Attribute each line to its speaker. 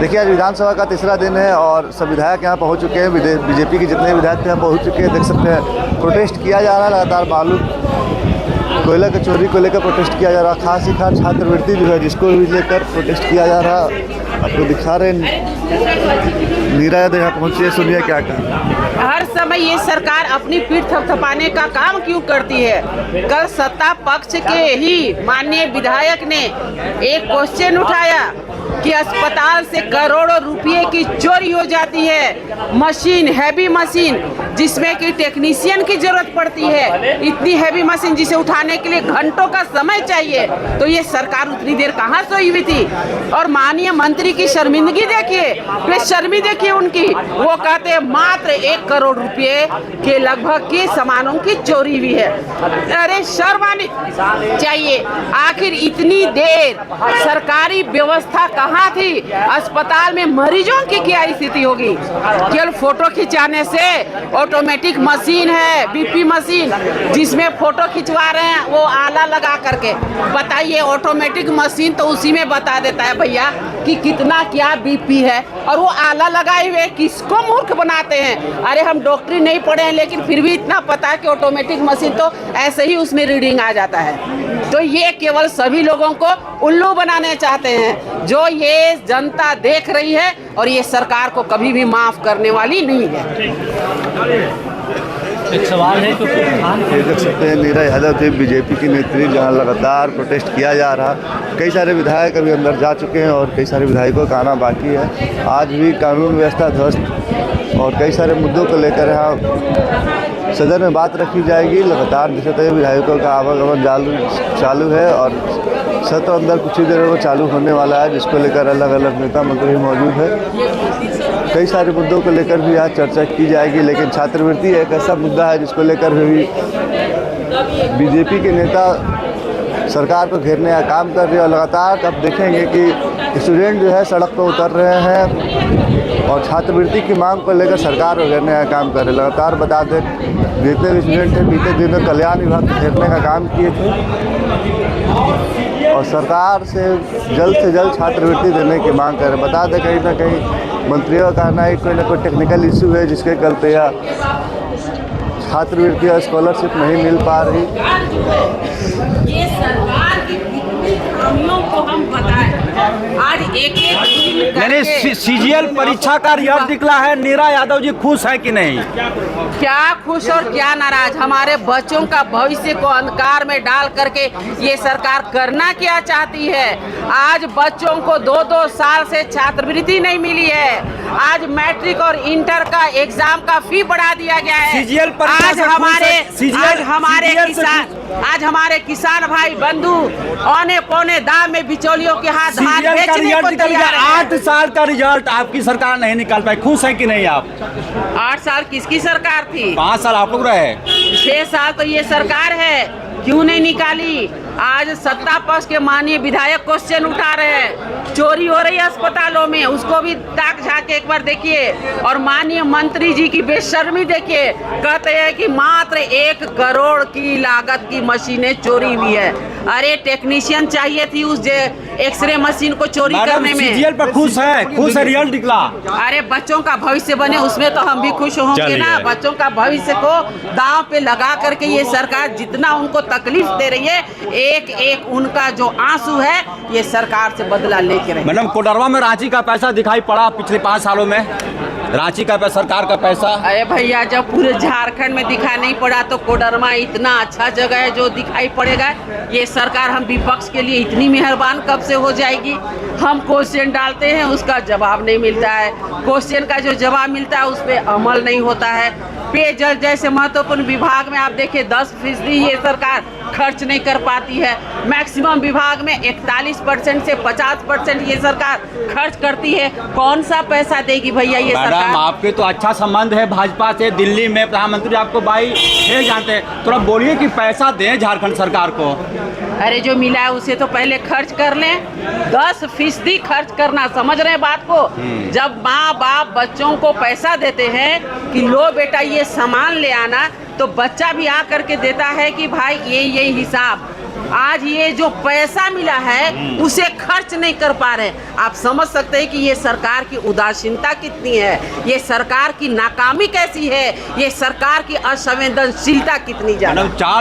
Speaker 1: देखिए, आज विधानसभा का तीसरा दिन है और सब विधायक यहाँ पहुँच चुके हैं। बीजेपी के जितने विधायक थे यहाँ पहुँच चुके हैं। देख सकते हैं प्रोटेस्ट किया जा रहा है लगातार। बालू कोयला की चोरी को लेकर प्रोटेस्ट किया जा रहा है। खास ही खास छात्रवृत्ति जो है जिसको भी लेकर प्रोटेस्ट किया जा रहा है। आपको दिखा रहे नीरा यादव यहाँ पहुँची है, सुनिए क्या कहा।
Speaker 2: हर समय ये सरकार अपनी पीठ थपथपाने का काम क्यों करती है। कल सत्ता पक्ष के ही माननीय विधायक ने एक क्वेश्चन उठाया कि अस्पताल से करोड़ों रुपए की चोरी हो जाती है। मशीन, हैवी मशीन जिसमें कि टेक्नीशियन की जरूरत पड़ती है, इतनी हैवी मशीन जिसे उठाने के लिए घंटों का समय चाहिए, तो ये सरकार उतनी देर कहाँ सोई हुई थी। और माननीय मंत्री की शर्मिंदगी देखिए, बेशर्मी देखिए उनकी। वो कहते हैं मात्र 1 करोड़ रुपए के लगभग की सामानों की चोरी हुई है। अरे शर्म आनी चाहिए। आखिर इतनी देर सरकारी व्यवस्था कहाँ थी। अस्पताल में मरीजों की क्या स्थिति होगी। केवल फोटो खिंचाने से, ऑटोमेटिक मशीन है, बीपी मशीन जिसमें फोटो खिंचवा रहे हैं वो आला लगा करके। बताइए, ऑटोमेटिक मशीन तो उसी में बता देता है भैया कि कितना क्या बीपी है, और वो आला लगाए हुए किसको मूर्ख बनाते हैं। अरे हम डॉक्टरी नहीं पढ़े हैं लेकिन फिर भी इतना पता है कि ऑटोमेटिक मशीन तो ऐसे ही उसमें रीडिंग आ जाता है। तो ये केवल सभी लोगों को उल्लू बनाने चाहते हैं, जो ये जनता देख रही है, और ये सरकार को कभी भी माफ करने वाली नहीं है।
Speaker 3: एक सवाल है तो
Speaker 1: देख सकते हैं नीरा यादव थे, बीजेपी की नेत्री, जहां लगातार प्रोटेस्ट किया जा रहा। कई सारे विधायक अभी अंदर जा चुके हैं और कई सारे विधायकों का आना बाकी है। आज भी कानून व्यवस्था ध्वस्त और कई सारे मुद्दों को लेकर यहाँ सदन में बात रखी जाएगी। लगातार देख सकते हैं विधायकों का आवागमन चालू है और सत्र अंदर कुछ ही देर में चालू होने वाला है, जिसको लेकर अलग अलग नेता मंत्री मौजूद है। कई सारे मुद्दों को लेकर भी यहाँ चर्चा की जाएगी, लेकिन छात्रवृत्ति एक ऐसा मुद्दा है जिसको लेकर भी बीजेपी के नेता सरकार को घेरने का काम कर रहे हैं। और लगातार अब देखेंगे कि स्टूडेंट जो है सड़क पर उतर रहे हैं और छात्रवृत्ति की मांग को लेकर सरकार को घेरने का काम कर रहे हैं। लगातार बता दें, जितने भी स्टूडेंट थे बीते दिनों कल्याण विभाग को घेरने का काम किए थे और सरकार से जल्द छात्रवृत्ति देने की मांग कर रहे हैं। बता दें, कहीं ना कहीं मंत्रियों का कहना है कोई ना कोई टेक्निकल इशू है जिसके चलते या छात्रवृत्ति और स्कॉलरशिप नहीं मिल पा रही।
Speaker 2: ये सरकार की कितनी खामियों को हम बताएं। आज एक
Speaker 3: मैंने सीजीएल परीक्षा का रिजल्ट निकला है। नीरा यादव जी खुश है कि नहीं?
Speaker 2: क्या खुश और क्या नाराज। हमारे बच्चों का भविष्य को अंधकार में डाल करके ये सरकार करना क्या चाहती है। आज बच्चों को 2-2 साल से छात्रवृत्ति नहीं मिली है। आज मैट्रिक और इंटर का एग्जाम का फी बढ़ा दिया गया है। आज हमारे किसान भाई बंधु औने पौने दाम में बिचौलियों के हाथ धान बेचने को तैयार हैं।
Speaker 3: 8 साल का रिजल्ट आपकी सरकार नहीं निकाल पाई, खुश है कि नहीं आप?
Speaker 2: 8 साल किसकी सरकार थी?
Speaker 3: 5 साल आप लोग रहे।
Speaker 2: 6 साल तो ये सरकार है, क्यों नहीं निकाली। आज सत्ता पक्ष के माननीय विधायक क्वेश्चन उठा रहे हैं, चोरी हो रही है अस्पतालों में, उसको भी ताक झाँक के एक बार देखिए। और माननीय मंत्री जी की बेशर्मी देखिए, कहते हैं कि मात्र 1 करोड़ की लागत की मशीनें चोरी हुई है। अरे टेक्नीशियन चाहिए थी उस एक्सरे मशीन को चोरी करने में।
Speaker 3: सीजीएल पर खुश है रिजल्ट निकला।
Speaker 2: अरे बच्चों का भविष्य बने उसमें तो हम भी खुश होंगे ना। बच्चों का भविष्य को दांव पे लगा करके ये सरकार जितना उनको तकलीफ दे रही है, एक उनका जो आंसू है ये सरकार से बदला लेके रहे।
Speaker 3: मैडम, कोडरवा में रांची का पैसा दिखाई पड़ा पिछले 5 सालों में, रांची का सरकार का पैसा।
Speaker 2: अरे भैया, जब पूरे झारखंड में दिखाई नहीं पड़ा तो कोडरमा इतना अच्छा जगह है जो दिखाई पड़ेगा। ये सरकार हम विपक्ष के लिए इतनी मेहरबान कब से हो जाएगी। हम क्वेश्चन डालते हैं, उसका जवाब नहीं मिलता है। क्वेश्चन का जो जवाब मिलता है उस पर अमल नहीं होता है। पेयजल जैसे महत्वपूर्ण विभाग में आप देखिए 10% ये सरकार खर्च नहीं कर पाती है। मैक्सिमम विभाग में 41% से 50% ये सरकार खर्च करती है। कौन सा पैसा देगी भैया ये सरकार।
Speaker 3: मैडम, आपके तो अच्छा संबंध है भाजपा से, दिल्ली में प्रधानमंत्री आपको भाई जानते हैं, थोड़ा बोलिए कि पैसा दें झारखंड सरकार को।
Speaker 2: अरे जो मिला है उसे तो पहले खर्च कर लें। 10% खर्च करना, समझ रहे हैं बात को। जब माँ बाप बच्चों को पैसा देते हैं कि लो बेटा ये सामान ले आना, तो बच्चा भी आ करके देता है कि भाई ये हिसाब आज ये जो पैसा मिला है उसे खर्च नहीं कर पा रहे। आप समझ सकते हैं कि ये सरकार की उदासीनता कितनी है, ये सरकार की नाकामी कैसी है, ये सरकार की असंवेदनशीलता कितनी ज्यादा।
Speaker 3: 4